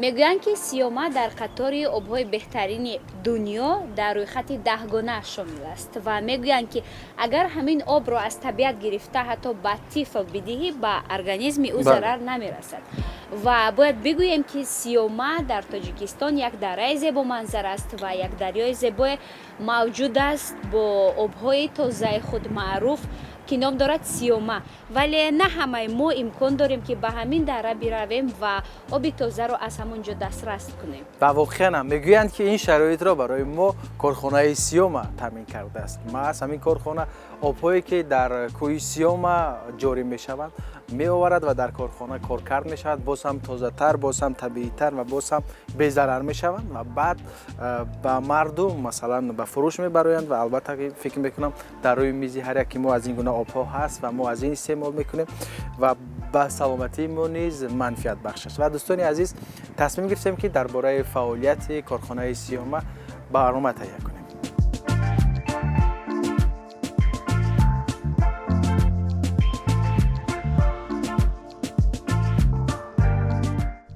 мегӯянд ки сиёма дар қатори обҳои беҳтарини дунё дар рӯйхати 10гона шомил аст ва мегӯянд ки агар ҳамин обро аз табиат гирифта ҳатто ба тифл бидиҳӣ ба организми ӯ зарар намерасад. ва бояд бигӯем ки сиёма дар тоҷикистон як дараи зебоманзара аст ва як дарёи зебое мавҷуд аст бо обҳои тозаи худ маъруф ки ном дорад сиёма, вале на ҳамаи мо имкон дорем ки ба ҳамин дара биравем ва оби тозаро аз ҳамон ҷо дастрас кунем. ва воқеан мегӯянд ки ин шароитро барои мо корхонаи сиёма таъмин кардааст. маҳз ҳамин корхона обҳое ки дар кӯҳи сиёма ҷорӣ мешаванд меоварад ва дар корхона коркард мешавад, боз ҳам тозатар, боз ҳам табиитар ва боз ҳам безарар мешаванд ва баъд ба мардум масалан ба фурӯш мебароянд ва албатта фикр мекунам дар рӯи мизи ҳар яки мо аз ин гуна обҳо ҳаст ва мо аз ин истеъмол мекунем ва ба саломатии мо низ манфиат бахш аст. ва дӯстони азиз, тасмим гирифтем ки дар бораи фаъолияти корхонаи сиёма барнома таҳия кунем.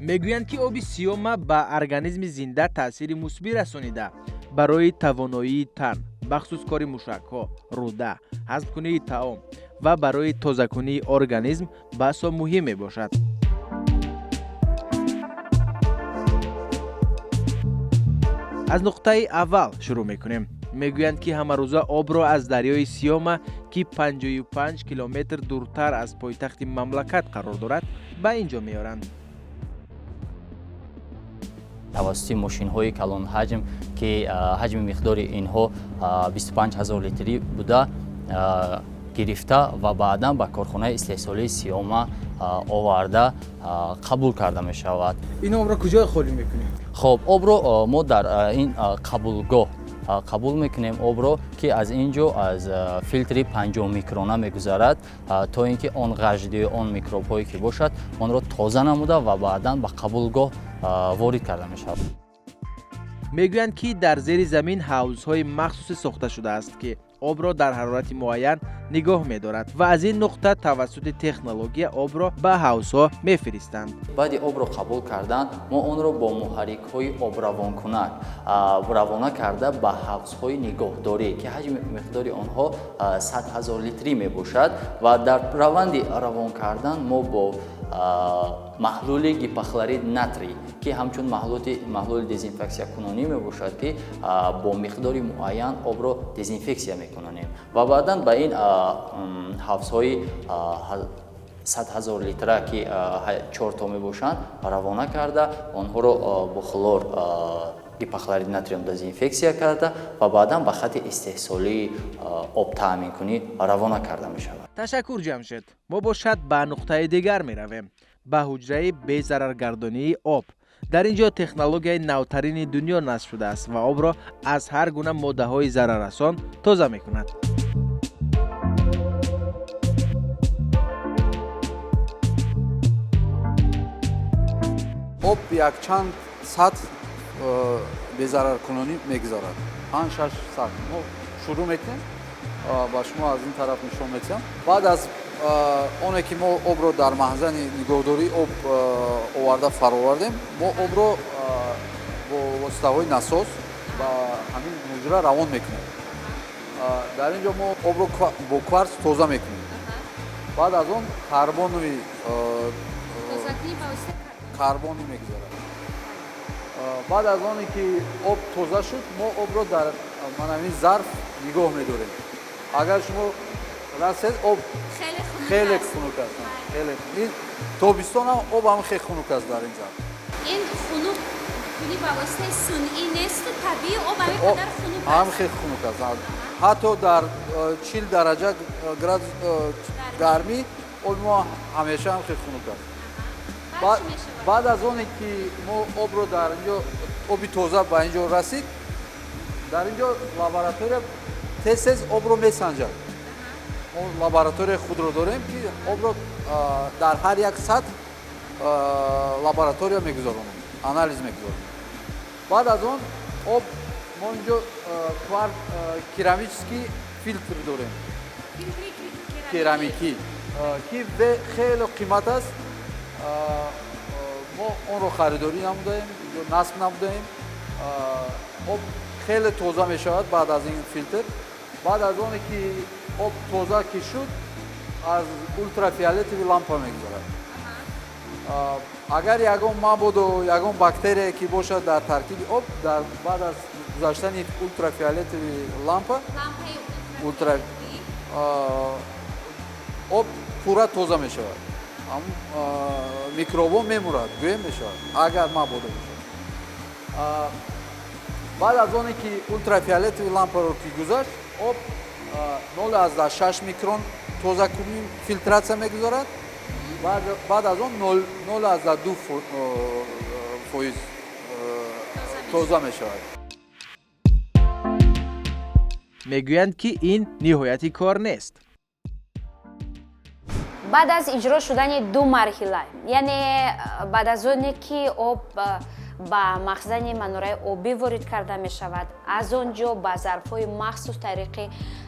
мегӯянд ки оби сиёма ба организми зинда таъсири мусбӣ расонида барои тавоноии тан, бахусус кори мушакҳо, рӯда, ҳазмкунии таом ва барои тозакунии организм баҳсо муҳим мебошад. аз нуқтаи аввал шурӯъ мекунем. мегӯянд ки ҳамарӯза обро аз дарёи сиёма ки 55 километр дуртар аз пойтахти мамлакат қарор дорад ба ин ҷо меоранд. тавассути мошинҳои калонҳаҷм ки ҳаҷми миқдори инҳо 25 000 литрӣ буда гирифта ва баъдан ба корхонаи истеҳсолии сиёма оварда қабул карда мешавад. ин обро куҷо холӣ мекунем? хоб обро мо дар ин қабулгоҳ қабул мекунем обро ки аз ин ҷо аз филтри 50 микрона мегузарад то ин ки он ғаждию он микробҳое ки бошад онро тоза намуда ва баъдан ба қабулгоҳ ворид карда мешавад. мегӯянд ки дар зери замин ҳавзҳои махсусе сохта шудааст ки обро дар ҳарорати муайян нигоҳ медорад ва аз ин нуқта тавассути технология обро ба ҳавзҳо мефиристанд. баъди обро қабул кардан мо онро бо муҳаррикҳои обравонкунак равона карда ба ҳавзҳои нигоҳдорӣ ки ҳаҷми миқдори онҳо 100 000 литрӣ мебошад ва дар раванди равон кардан мо бо маҳлули гипохлорид натрий ки ҳамчун маҳлули дезинфексиякунонӣ мебошад ки бо миқдори муайян обро дезинфексия мекунонем ва баъдан ба ин ҳавзҳои 100 000 литра ки 4 то мебошанд равона карда онҳоро бо хлор гипохлорид натриум дезинфексия карда ва баъдан ба хати истеҳсолии обтаъминкунӣ равона карда мешавад. ташаккур ҷамшед. мо бошад ба нуқтаи дигар меравем, ба ҳуҷраи безараргардонии об. дар ин ҷо технологияи навтарини дунё насб шудааст ва обро аз ҳар гуна моддаҳои зараррасон тоза мекунад. об якчанд сатҳ безараркунонӣ мегузарад. 5-6 сатҳ. мо шурӯъ мекунем. ба шумо аз ин тараф нишон медиҳам. баъд аз оне ки мо обро дар маҳзани нигоҳдории об оварда фаровардем, мо обро бо воситаҳои насос ба ҳамин муҷра равон мекунем. дар ин ҷо мо обро бо кварц тоза мекунем. баъд аз он карбони мегузарад. баъд аз оне ки об тоза шуд, мо обро дар манавин зарф нигоҳ медорем. агар шумо расед об хеле хунук аст. ин тобистон ҳам об ҳам хеле хунук аст дар ин зарф. ин хунук куни ба воситаи сунъӣ несту табиӣ об ҳамин қадар хунук аст? ҳам хеле хунук аст. ҳатто дар 40 дараҷа градус гармӣ оби мо ҳамеша ҳам хеле хунук аст. баъд аз оне ки мо обро дар инҷо оби тоза ба инҷо расид, дар инҷо лаборатория тез обро месанҷад. мо лабораторияи худро дорем ки обро дар ҳар як сатҳ лаборатория мегузаронем, анализ мегузаронем. баъд аз он об мо инҷо керамический филтр дорем. керамикӣ ки хеле қимат аст. мо мо онро харидорӣ намудаем, насб намудаем. об хеле тоза мешавад баъд аз ин филтр. баъд аз оне ки об тоза ки шуд, аз ультрафиолетови лампа мегузарад. агар ягон мабодо ягон бактерия ки бошад дар таркиби об, баъд аз гузаштани ультрафиолетови лампа об пурра тоза мешавад. микробҳо мемурад, гӯем мешавад, агар мабодо бошад. баъд аз оне ки ультрафиолетови лампаро ки гузашт, об 0,6 микрон тозакунӣ филтратсия мегузарад. баъд аз он 0,2% тоза мешавад. мегӯянд ки ин ниҳояти кор нест. баъд аз иҷро шудани ду марҳила, яъне баъд аз оне ки об ба махзани манораи обӣ ворид карда мешавад, аз он ҷо ба зарфҳои махсус тариқи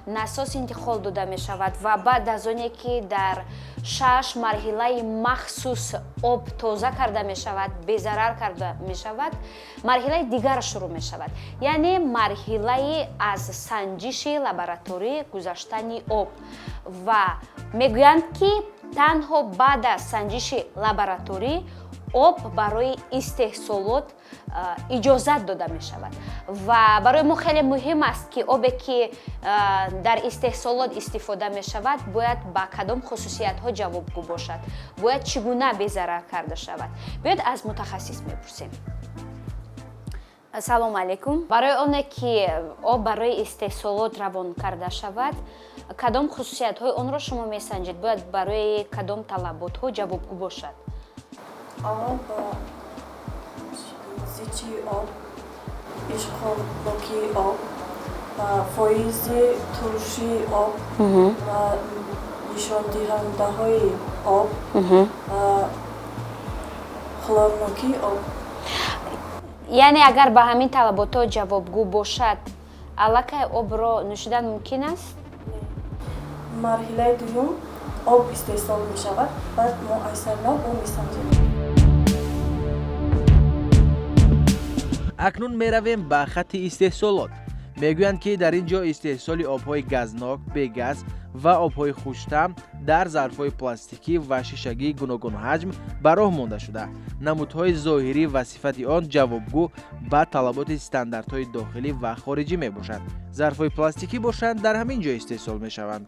насос интиқол дода мешавад ва баъд аз оне ки дар 6 марҳилаи махсус об тоза карда мешавад, безарар карда мешавад, марҳилаи дигар шурӯъ мешавад, яъне марҳилаи аз санҷиши лабораторӣ гузаштани об. ва мегӯянд ки танҳо баъд аз санҷиши лабораторӣ об барои истеҳсолот иҷозат дода мешавад. ва барои мо хеле муҳим аст ки обе ки дар истеҳсолот истифода мешавад бояд ба кадом хусусиятҳо ҷавобгӯ бошад, бояд чӣ гуна безарар карда шавад. биёед аз мутахассис мепурсем. ассалому алайкум. барои оне ки об барои истеҳсолот равон карда шавад, кадом хусусиятҳои онро шумо месанҷед? бояд барои кадом талаботҳо ҷавобгӯ бошад? Аввал ба зичи об, ишқоблоки об, ба фоизи турши об ва нишондиҳандаҳои об, ва хлорноки об. яъне агар ба ҳамин талаботҳо ҷавобгӯ бошад, аллакай обро нӯшидан мумкин аст? марҳилаи дуюм об истеҳсол мешавад, баъд мо айсарноб об месанҷем. акнун меравем ба хатти истеҳсолот. мегӯянд ки дар ин ҷо истеҳсоли обҳои газнок, бегаз ва обҳои хуштам дар зарфҳои пластикӣ ва шишагии гуногун ҳаҷм ба роҳ монда шуда. намудҳои зоҳирӣ ва сифати он ҷавобгӯ ба талаботи стандартҳои дохилӣ ва хориҷӣ мебошад. зарфҳои пластикӣ бошанд, дар ҳамин ҷо истеҳсол мешаванд.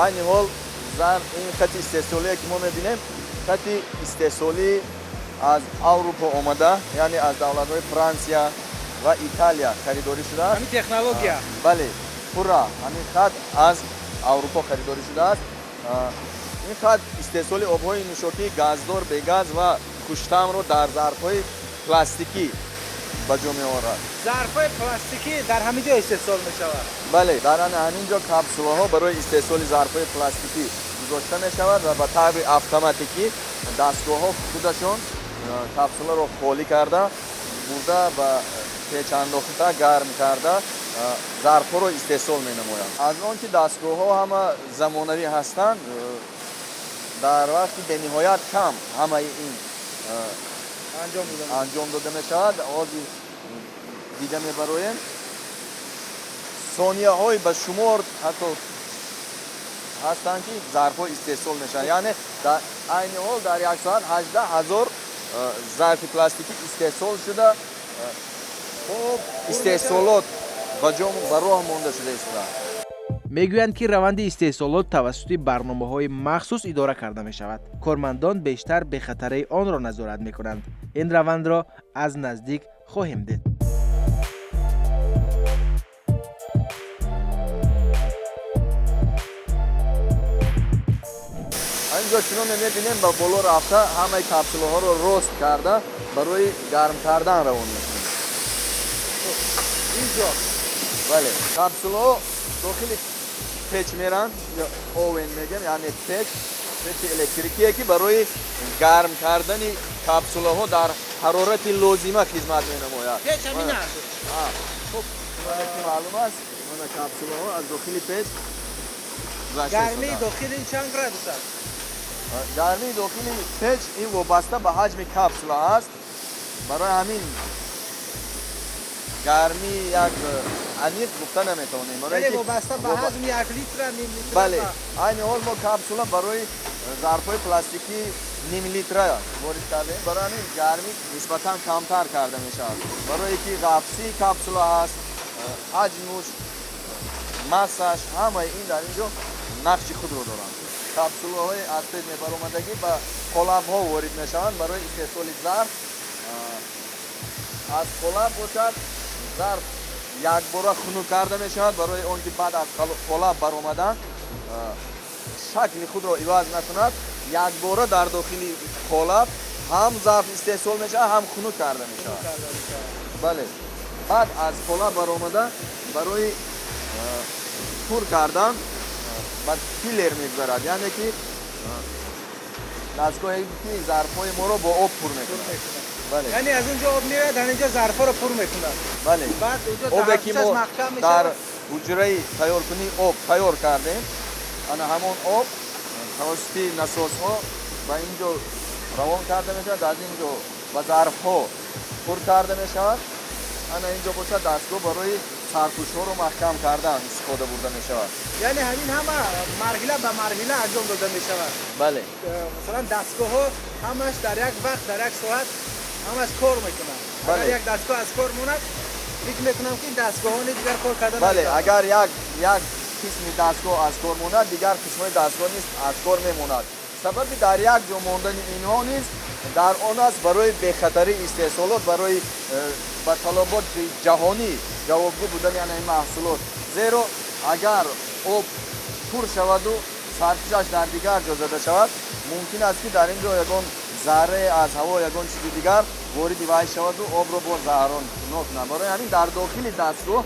айни ҳол ин хати истеҳсолие ки мо мебинем, хати истеҳсолӣ аз аврупо омада, яъне аз давлатҳои Франсия ва Италия харидорӣ шудааст. ҳамин технология? бале, пурра ҳамин хат аз аврупо харидорӣ шудааст. ин хат истеҳсоли обҳои нӯшокии газдор, бегаз ва хуштамро дар зарфҳои пластикӣ ба ҷо меорад. зарфҳои пластикӣ дар ҳамин ҷо истеҳсол мешавад? бале, дар ҳамин ҷо капсулаҳо барои истеҳсоли зарфҳои пластикӣ гузошта мешавад ва ба таври автоматикӣ дастгоҳҳо худашон капсуларо холӣ карда, бурда ба печ андохта, гарм карда зарфҳоро истеҳсол менамоянд. аз он ки дастгоҳҳо ҳама замонавӣ ҳастанд, дар вақти бениҳоят кам ҳамаи ин анҷом дода мешавад. ҳозир дида мебароем сонияҳои ба шумор ҳатто ҳастанд ки зарфҳо истеҳсол мешаванд, яъне дар айни ҳол дар як соат 18 000 зарфи пластикӣ истеҳсол шуда, истеҳсолот ба роҳ монда шуда истоданд. мегӯянд ки раванди истеҳсолот тавассути барномаҳои махсус идора карда мешавад. кормандон бештар бехатараи онро назорат мекунанд. ин равандро аз наздик хоҳем дид. اینجا شما می‌بینیم با بالا رفته همه کپسول‌ها رو رست کرده برای گرم کردن روان می‌کنیم. اینجا بله کپسول‌ها داخل پچ میرن یا اوون میگیم، یعنی پچ الکتریکیه که برای گرم کردن کپسول‌ها در حرارت لازمه خدمت می‌نماید. پچ همین است. خب معلوم است من کپسول‌ها از داخل پچ گرمی داخل این چند گراد است؟ гармии дохили печ ин вобаста ба ҳаҷми капсула аст. барои ҳамин гарми як аниқ гуфта наметавонем. вобаста ба ҳаҷми 1 литра, ним литра. бале, айни ҳол мо капсула барои зарфҳои пластикӣ ним литра ворид кардем. барои ҳамин гарми нисбатан камтар карда мешавад. барое ки ғафсии капсула ҳаст, ҳаҷмуш, массаш, ҳамаи ин дар инҷо нақши худро доранд. капсулаҳои аз пеш мебаромадагӣ ба қолабҳо ворид мешаванд барои истеҳсоли зарф. аз қолаб бошад, зарф якбора хунук карда мешавад барои он ки баъд аз қолаб баромадан шакли худро иваз накунад. якбора дар дохили қолаб ҳам зарф истеҳсол мешавад, ҳам хунук карда мешавад. бале, баъд аз қолаб баромада барои пур кардан ба филер мегузарад, яъне ки дастгоҳе ки зарфҳои моро бо об пур мекунад. бале, яъне аз унҷо об меояд, дар инҷо зарфҳоро пур мекунад. бале, баъд унҷо обе ки мо маҳкам дар мешавад. ҳуҷраи тайёркунии об тайёр кардем, ана ҳамон об тавассути насосҳо ба инҷо равон карда мешавад, аз инҷо ба зарфҳо пур карда мешавад. ана инҷо бошад дастгоҳ барои сарпӯшҳоро маҳкам кардан истифода бурда мешавад. яъне ҳамин ҳама марҳила ба марҳила анҷом дода мешавад. бале, масалан дастгоҳҳо ҳамаш дар як вақт, дар як соат ҳамаш кор мекунанд. Бале. агар як дастгоҳ аз кор монад, фикр мекунам ки дастгоҳони дигар кор карда бале, наметавонанд. агар як қисми дастгоҳ аз кор монад, дигар қисмҳои дастгоҳ низ аз кор мемонад. сабаби дар як ҷо мондани инҳо низ дар он аст барои бехатарии истеҳсолот, барои ба талаботи ҷаҳонӣ ҷавобгӯ будани ин маҳсулот. зеро агар об пур шаваду саркишаш дар дигар ҷо зада шавад, мумкин аст ки дар ин ҷо ягон зарре аз ҳаво, ягон чизи дигар вориди вай шаваду обро бо заҳронок кунад. барои ҳамин дар дохили дастгоҳ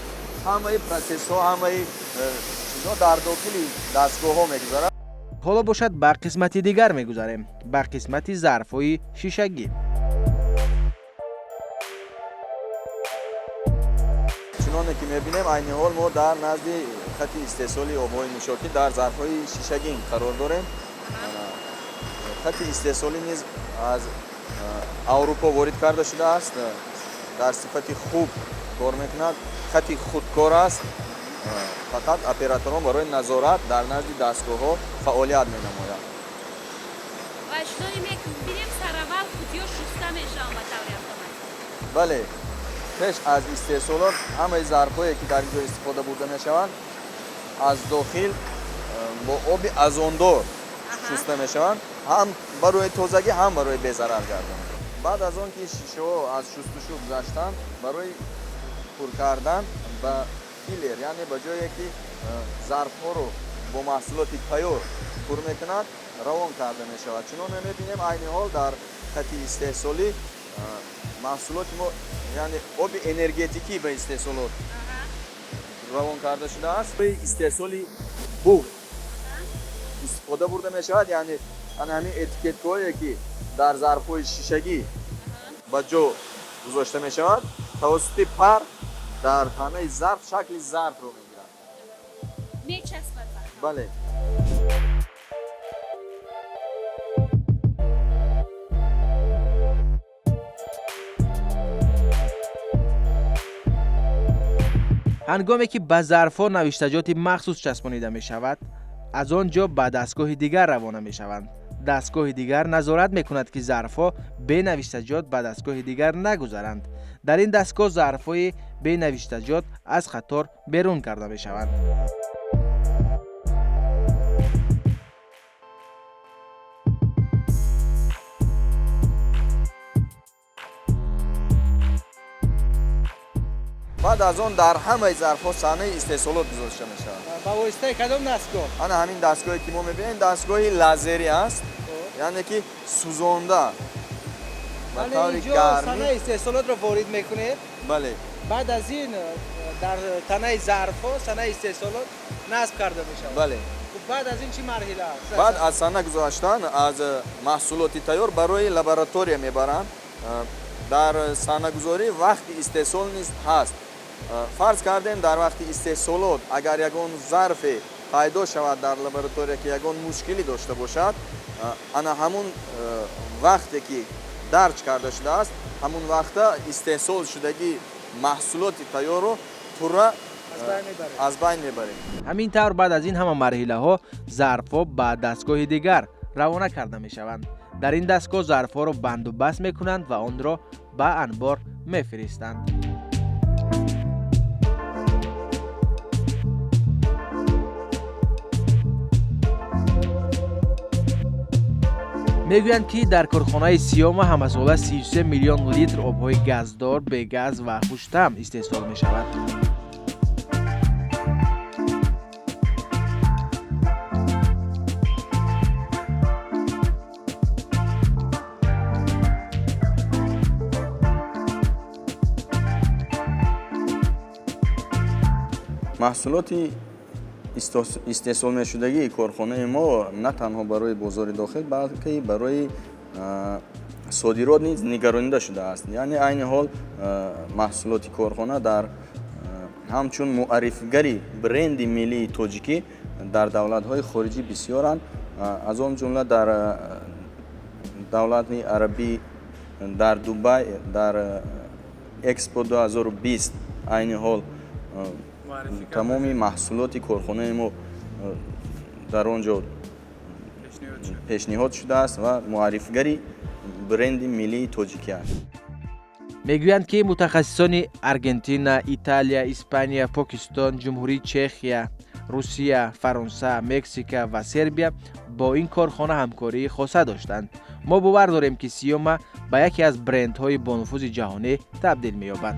ҳамаи процессҳо, ҳамаи чизҳо дар дохили дастгоҳҳо мегузарад. ҳоло бошад ба қисмати дигар мегузарем, ба қисмати зарфҳои шишагӣ. чуноне ки мебинем, айни ҳол мо дар назди хати истеҳсоли обҳои нӯшокӣ дар зарфҳои шишагӣ қарор дорем. хати истеҳсолӣ низ аз аврупо ворид карда шудааст, дар сифати хуб кор мекунад, хати худкор аст. фақат операторон барои назорат дар назди дастгоҳҳо фаъолият менамоянд. ва шунои мебинем сараввал худиё шуста мешаванд ба таври автоматик. бале, пеш аз истеҳсолот ҳамаи зарфҳое ки дар инҷо истифода бурда мешаванд аз дохил бо оби азондор шуста мешаванд, ҳам барои тозагӣ, ҳам барои безарар гардон. баъд аз он ки шишаҳо аз шустушу гузаштанд, барои пур кардан ба филер, яъне ба ҷое ки зарфҳоро бо маҳсулоти тайёр пур мекунад, равон карда мешавад. чуноне мебинем айни ҳол дар хати истеҳсолӣ маҳсулоти мо, яъне оби энергетикӣ ба истеҳсолот равон карда шудааст. барои истеҳсоли буғ истифода бурда мешавад, яъне ана ҳамин этикеткаҳое ки дар зарфҳои шишагӣ ба ҷо гузошта мешавад, тавассути пар дар танаи зарф шакли зарфро мегирад. мечаспад ба ҳам. бале, ҳангоме ки ба зарфҳо навиштаҷоти махсус часпонида мешавад, аз он ҷо ба дастгоҳи дигар равона мешаванд. дастгоҳи дигар назорат мекунад ки зарфҳо бенавиштаҷот ба дастгоҳи дигар нагузаранд. дар ин дастгоҳ зарфҳои бенавиштаҷот аз қатор берун карда мешаванд. баъд аз он дар ҳамаи зарфҳо саҳнаи истеҳсолот гузошта мешавад. ба воситаи кадом дастгоҳ? ана ҳамин дастгоҳе ки мо мебинем дастгоҳи лазерӣ аст, яъне ки сӯзонда ба таври инҷо гармӣ. санаи истеҳсолотро ворид мекунед. бале, баъд аз ин дар танаи зарфҳо санаи истеҳсолот насб карда мешавад. бале. баъд аз ин чӣ марҳила аст? баъд аз сана гузаштан аз маҳсулоти тайёр барои лаборатория мебаранд. дар санагузорӣ вақти истеҳсол низ ҳаст. фарз кардем дар вақти истеҳсолот агар ягон зарфе пайдо шавад дар лаборатория ки ягон мушкилӣ дошта бошад, ана ҳамун вақте ки дарҷ карда шудааст, ҳамун вақта истеҳсол шудагии маҳсулоти тайёрро пурра аз байн мебарем. ҳамин тавр баъд аз ин ҳама марҳилаҳо зарфҳо ба дастгоҳи дигар равона карда мешаванд. дар ин дастгоҳ зарфҳоро банду баст мекунанд ва онро ба анбор мефиристанд. мегӯянд ки дар корхонаи сиёма ҳамасола 33 миллион литр обҳои газдор, бегаз ва хуштаъм истеҳсол мешавад. маҳсулоти истеҳсолнашудагии корхонаи мо на танҳо барои бозори дохил, балки барои содирот низ нигаронида шудааст. яъне айни ҳол маҳсулоти корхона дар ҳамчун муаррифгари бренди миллии тоҷикӣ дар давлатҳои хориҷӣ бисёранд. аз он ҷумла дар давлати арабӣ, дар Дубай, дар Экспо 2020 айни ҳол тамоми маҳсулоти корхонаи мо дар он ҷо пешниҳод шудааст ва муаррифгари бренди миллии тоҷикӣ аст. мегӯянд ки мутахассисони Аргентина, Италия, Испания, Покистон, Ҷумҳурии Чехия, Русия, Фаронса, Мексика ва Сербия бо ин корхона ҳамкории хоса доштанд. мо бовар дорем ки Сиёма ба яке аз брендҳои бонуфузи ҷаҳонӣ табдил меёбад.